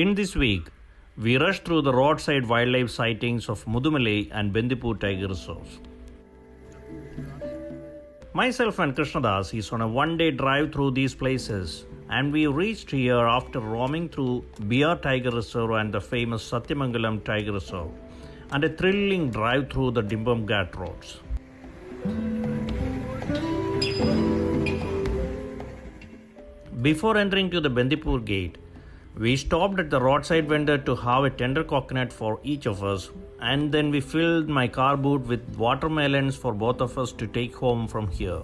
In this week, we rush through the roadside wildlife sightings of Mudumalai and Bandipur Tiger reserves. Myself and Krishnadas is on a one-day drive through these places, and we reached here after roaming through Abey Tiger Reserve and the famous Satyamangalam Tiger Reserve, and a thrilling drive through the Dimbam Ghat roads. Before entering to the Bandipur gate, we stopped at the roadside vendor to have a tender coconut for each of us, and then we filled my car boot with watermelons for both of us to take home from here.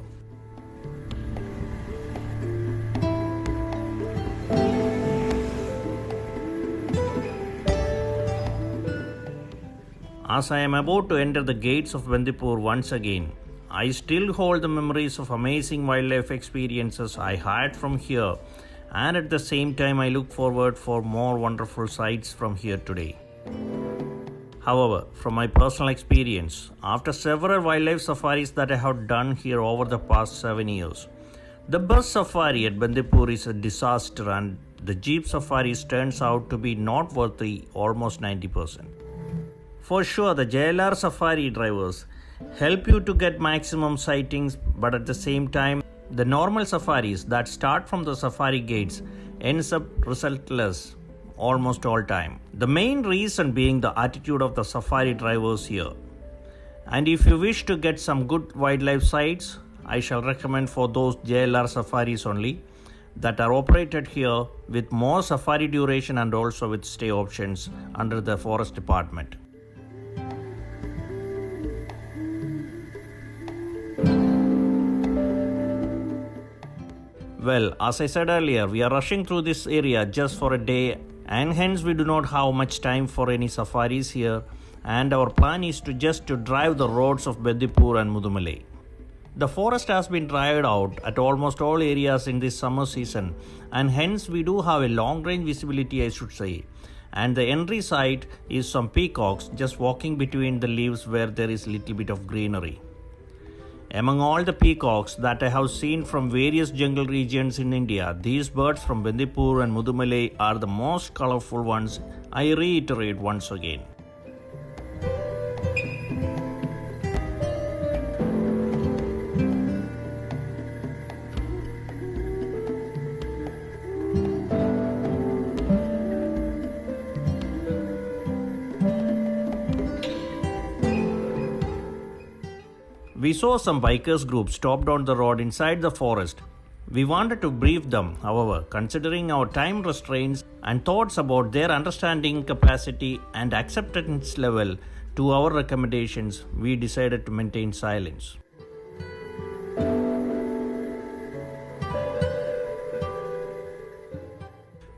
As I am about to enter the gates of Bandipur once again, I still hold the memories of amazing wildlife experiences I had from here, and at the same time I look forward for more wonderful sights from here today. However, from my personal experience, after several wildlife safaris that I have done here over the past 7 years, the bus safari at Bandipur is a disaster, and the jeep safaris turns out to be not worthy almost 90%. For sure, the JLR safari drivers help you to get maximum sightings, but at the same time, the normal safaris that start from the safari gates ends up resultless almost all time. The main reason being the attitude of the safari drivers here. And if you wish to get some good wildlife sights, I shall recommend for those JLR safaris only that are operated here with more safari duration and also with stay options under the forest department. Well, as I said earlier, we are rushing through this area just for a day, and hence we do not have much time for any safaris here, and our plan is to drive the roads of Bandipur and Mudumalai. The forest has been dried out at almost all areas in this summer season, and hence we do have a long range visibility, I should say. And the entry site is some peacocks just walking between the leaves where there is little bit of greenery. Among all the peacocks that I have seen from various jungle regions in India, these birds from Bandipur and Mudumalai are the most colorful ones, I reiterate once again. We saw some bikers group stopped on the road inside the forest. We wanted to brief them, however, considering our time restraints and thoughts about their understanding capacity and acceptance level to our recommendations, we decided to maintain silence.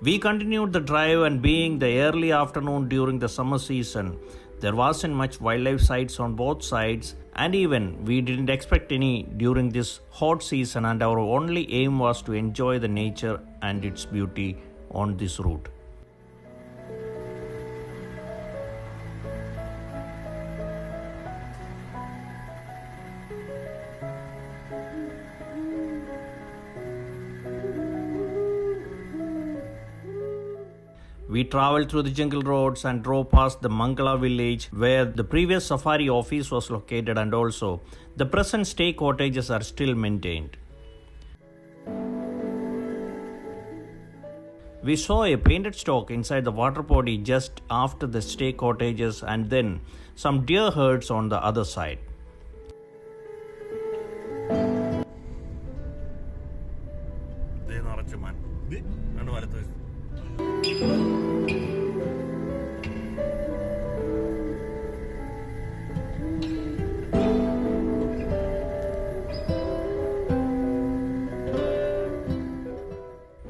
We continued the drive, and being the early afternoon during the summer season, there wasn't much wildlife sights on both sides, and even we didn't expect any during this hot season, and our only aim was to enjoy the nature and its beauty on this route. We travelled through the jungle roads and drove past the Mangala village where the previous safari office was located, and also the present stay cottages are still maintained. We saw a painted stock inside the water body just after the stay cottages, and then some deer herds on the other side.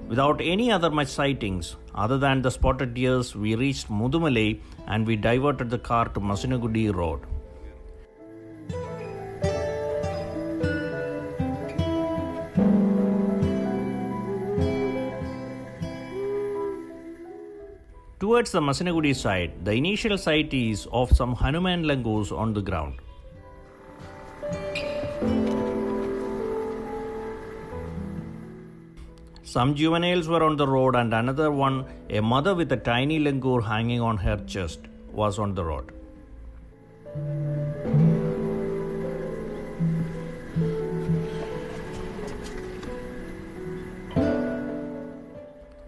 Without any other much sightings other than the spotted deers, we reached Mudumalai and we diverted the car to Masinagudi Road. Towards the Masinagudi side, the initial sight is of some Hanuman langurs on the ground. Some juveniles were on the road, and another one, a mother with a tiny langur hanging on her chest, was on the road.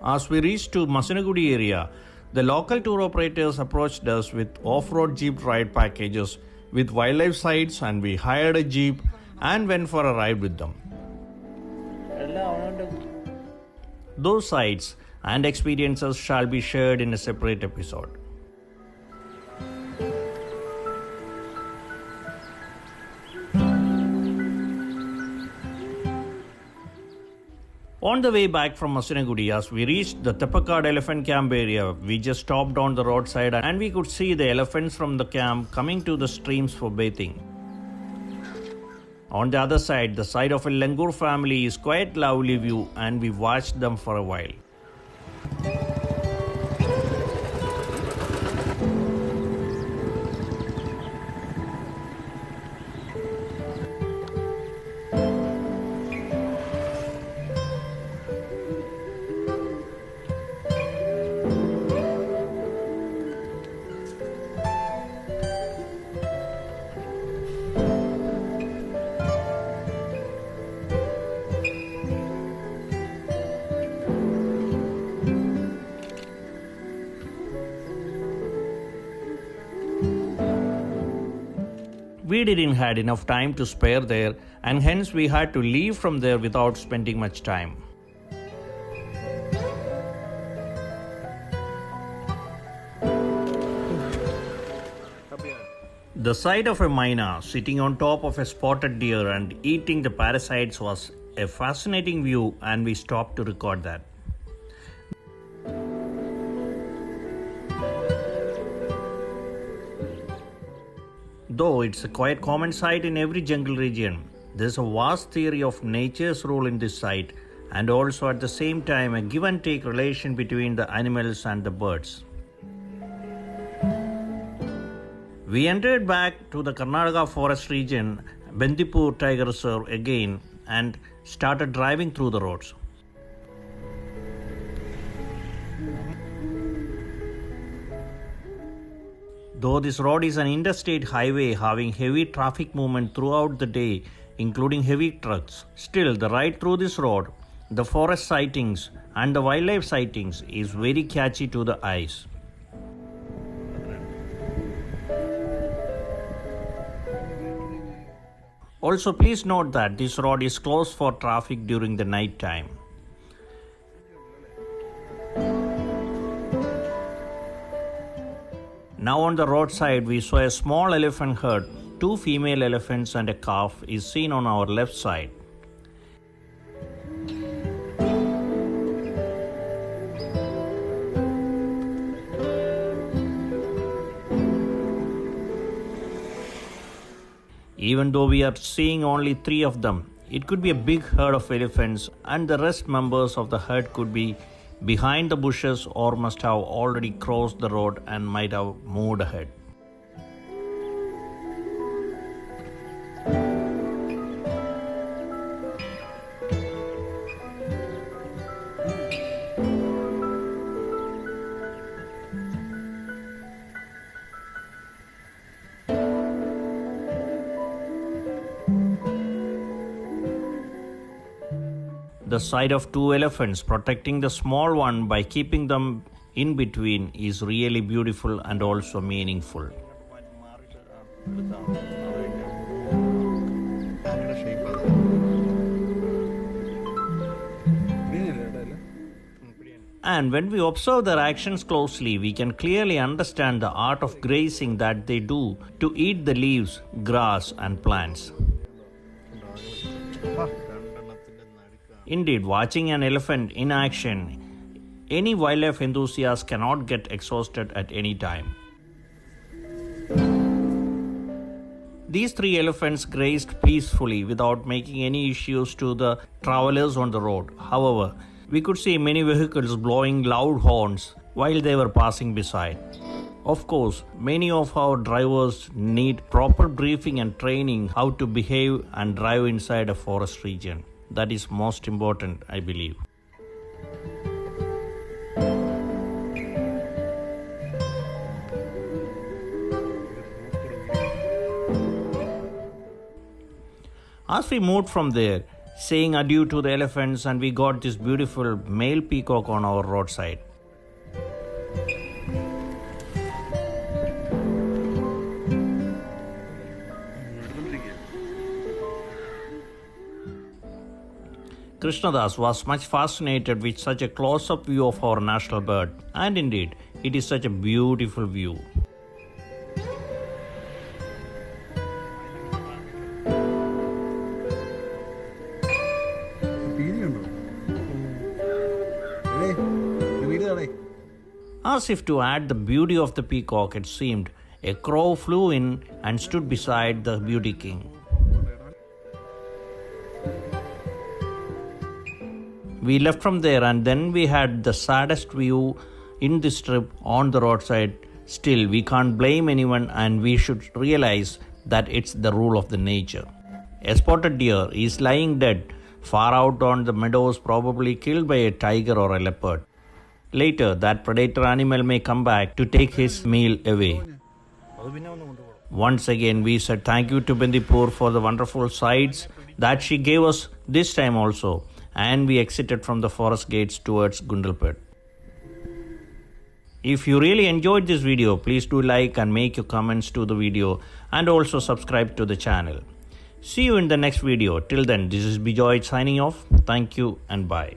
As we reached to Masinagudi area, the local tour operators approached us with off-road jeep ride packages with wildlife sites, and we hired a jeep and went for a ride with them. Those sights and experiences shall be shared in a separate episode. On the way back from Masinagudi, as we reached the Teppakad elephant camp area, we just stopped on the roadside and we could see the elephants from the camp coming to the streams for bathing. On the other side, the side of a langur family is quite lovely view, and we watched them for a while. We didn't had enough time to spare there, and hence we had to leave from there without spending much time. The sight of a myna sitting on top of a spotted deer and eating the parasites was a fascinating view, and we stopped to record that. Though it's a quite common sight in every jungle region, there's a vast theory of nature's role in this site, and also at the same time a give and take relation between the animals and the birds. We entered back to the Karnataka forest region, Bandipur Tiger Reserve again, and started driving through the roads. Though this road is an interstate highway having heavy traffic movement throughout the day, including heavy trucks, still the ride through this road, the forest sightings and the wildlife sightings is very catchy to the eyes. Also, please note that this road is closed for traffic during the night time. Now on the roadside, we saw a small elephant herd. 2 female elephants and a calf is seen on our left side. Even though we are seeing only 3 of them, it could be a big herd of elephants, and the rest members of the herd could be behind the bushes or must have already crossed the road and might have moved ahead. The sight of 2 elephants protecting the small one by keeping them in between is really beautiful and also meaningful. And when we observe their actions closely, we can clearly understand the art of grazing that they do to eat the leaves, grass and plants. Indeed, watching an elephant in action, any wildlife enthusiast cannot get exhausted at any time. These 3 elephants grazed peacefully without making any issues to the travelers on the road. However, we could see many vehicles blowing loud horns while they were passing beside. Of course, many of our drivers need proper briefing and training how to behave and drive inside a forest region. That is most important, I believe. As we moved from there, saying adieu to the elephants, and we got this beautiful male peacock on our roadside. Krishnadas was much fascinated with such a close-up view of our national bird, and indeed, it is such a beautiful view. As if to add the beauty of the peacock, it seemed, a crow flew in and stood beside the beauty king. We left from there, and then we had the saddest view in this trip on the roadside. Still, we can't blame anyone, and we should realize that it's the rule of the nature. A spotted deer is lying dead far out on the meadows, probably killed by a tiger or a leopard. Later, that predator animal may come back to take his meal away. Once again, we said thank you to Bandipur for the wonderful sights that she gave us this time also, and we exited from the forest gates towards Gundalpet. If you really enjoyed this video, please do like and make your comments to the video, and also subscribe to the channel. See you in the next video. Till then, this is Bijoy signing off. Thank you and bye.